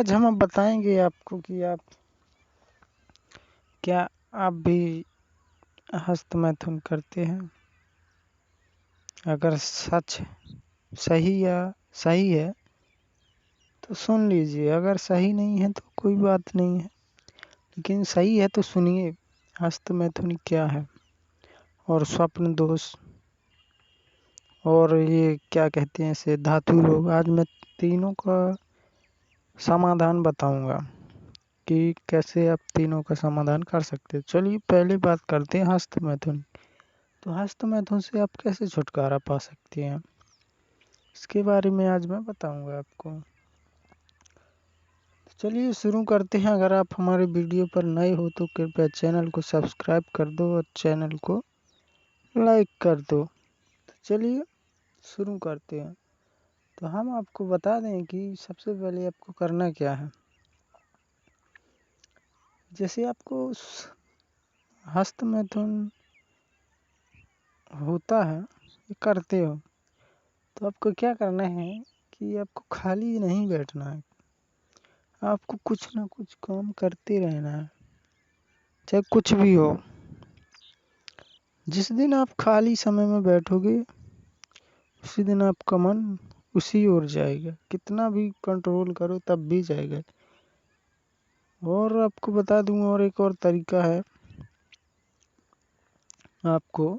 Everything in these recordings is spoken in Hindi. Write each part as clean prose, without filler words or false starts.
आज हम बताएंगे आपको कि क्या आप भी हस्त मैथुन करते हैं। अगर सच सही है तो सुन लीजिए, अगर सही नहीं है तो कोई बात नहीं है, लेकिन सही है तो सुनिए हस्त मैथुन क्या है, और स्वप्न दोष, और ये क्या कहते हैं इसे, धातु रोग। आज मैं तीनों का समाधान बताऊंगा कि कैसे आप तीनों का समाधान कर सकते हैं। चलिए पहली बात करते हैं हस्त मैथुन। तो हस्त मैथुन से आप कैसे छुटकारा पा सकते हैं, इसके बारे में आज मैं बताऊंगा आपको। तो चलिए शुरू करते हैं। अगर आप हमारे वीडियो पर नए हो तो कृपया चैनल को सब्सक्राइब कर दो और चैनल को लाइक कर दो। तो चलिए शुरू करते हैं। तो हम आपको बता दें कि सबसे पहले आपको करना क्या है। जैसे आपको हस्त मैथुन होता है, ये करते हो, तो आपको क्या करना है कि आपको खाली नहीं बैठना है, आपको कुछ ना कुछ काम करते रहना है, चाहे कुछ भी हो। जिस दिन आप खाली समय में बैठोगे उसी दिन आपका मन उसी ओर जाएगा, कितना भी कंट्रोल करो तब भी जाएगा। और आपको बता दूं, और एक और तरीका है आपको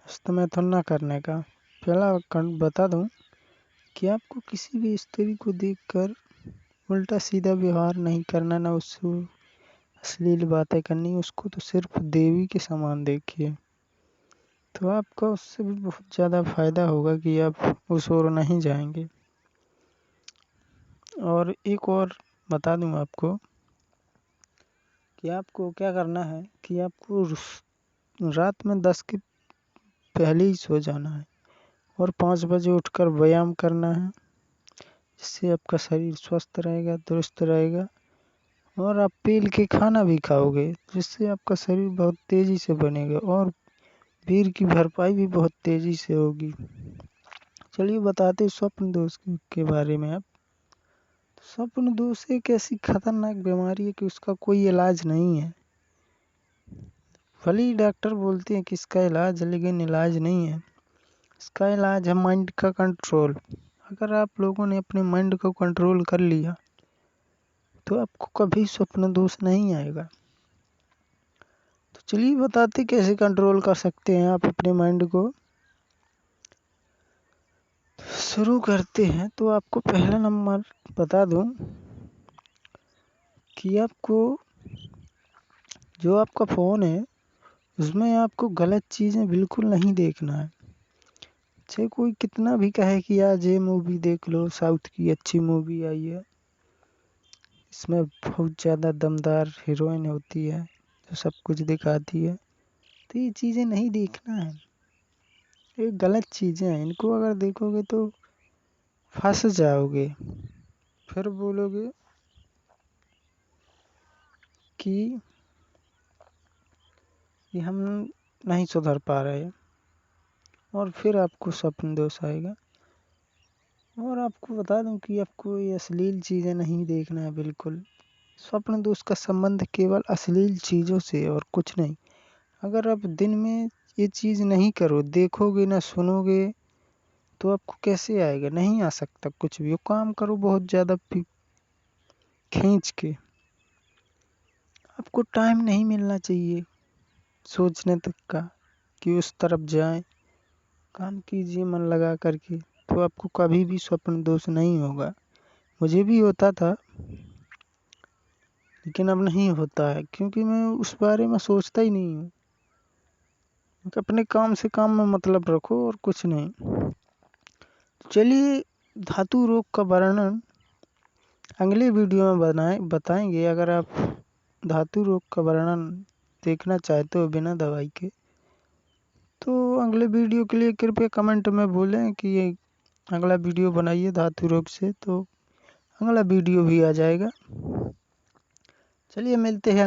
हस्त मैथुन ना करने का। पहला बता दूं कि आपको किसी भी स्त्री को देखकर उल्टा सीधा व्यवहार नहीं करना, ना उससे अश्लील बातें करनी। उसको तो सिर्फ देवी के समान देखिए, तो आपका उससे भी बहुत ज़्यादा फायदा होगा कि आप उस ओर नहीं जाएंगे। और एक और बता दूं आपको कि आपको क्या करना है कि आपको रात में 10 के पहले ही सो जाना है और 5 बजे उठकर व्यायाम करना है, जिससे आपका शरीर स्वस्थ रहेगा, दुरुस्त रहेगा। और आप पेल के खाना भी खाओगे, जिससे आपका शरीर बहुत तेज़ी से बनेगा और वीर की भरपाई भी बहुत तेज़ी से होगी। चलिए बताते स्वप्न दोष के बारे में। आप स्वप्न दोष एक ऐसी खतरनाक बीमारी है कि उसका कोई इलाज नहीं है। भले ही डॉक्टर बोलते हैं कि इसका इलाज है, लेकिन इलाज नहीं है। इसका इलाज है माइंड का कंट्रोल। अगर आप लोगों ने अपने माइंड को कंट्रोल कर लिया तो आपको कभी स्वप्न दोष नहीं आएगा। तो चलिए बताते कैसे कंट्रोल कर सकते हैं आप अपने माइंड को। शुरू करते हैं। तो आपको पहला नंबर बता दूं कि आपको जो आपका फ़ोन है उसमें आपको गलत चीज़ें बिल्कुल नहीं देखना है। चाहे कोई कितना भी कहे कि आज ये मूवी देख लो, साउथ की अच्छी मूवी आई है, इसमें बहुत ज़्यादा दमदार हीरोइन होती है जो सब कुछ दिखाती है, तो ये चीज़ें नहीं देखना है। ये गलत चीज़ें हैं, इनको अगर देखोगे तो फंस जाओगे। फिर बोलोगे कि हम नहीं सुधर पा रहे, और फिर आपको स्वप्न दोष आएगा। और आपको बता दूं कि आपको ये अश्लील चीज़ें नहीं देखना है बिल्कुल। स्वप्न दोष का संबंध केवल अश्लील चीज़ों से और कुछ नहीं। अगर आप दिन में ये चीज़ नहीं करो, देखोगे ना सुनोगे, तो आपको कैसे आएगा? नहीं आ सकता कुछ भी। वो काम करो बहुत ज़्यादा खींच के। आपको टाइम नहीं मिलना चाहिए सोचने तक का कि उस तरफ जाएं। काम कीजिए मन लगा करके, तो आपको कभी भी स्वप्न दोष नहीं होगा। मुझे भी होता था, लेकिन अब नहीं होता है, क्योंकि मैं उस बारे में सोचता ही नहीं हूँ। अपने काम से काम में मतलब रखो और कुछ नहीं। चलिए धातु रोग का वर्णन अगले वीडियो में बताएंगे। अगर आप धातु रोग का वर्णन देखना चाहते हो बिना दवाई के, तो अगले वीडियो के लिए कृपया कमेंट में बोलें कि ये अगला वीडियो बनाइए धातु रोग से, तो अगला वीडियो भी आ जाएगा। चलिए मिलते हैं।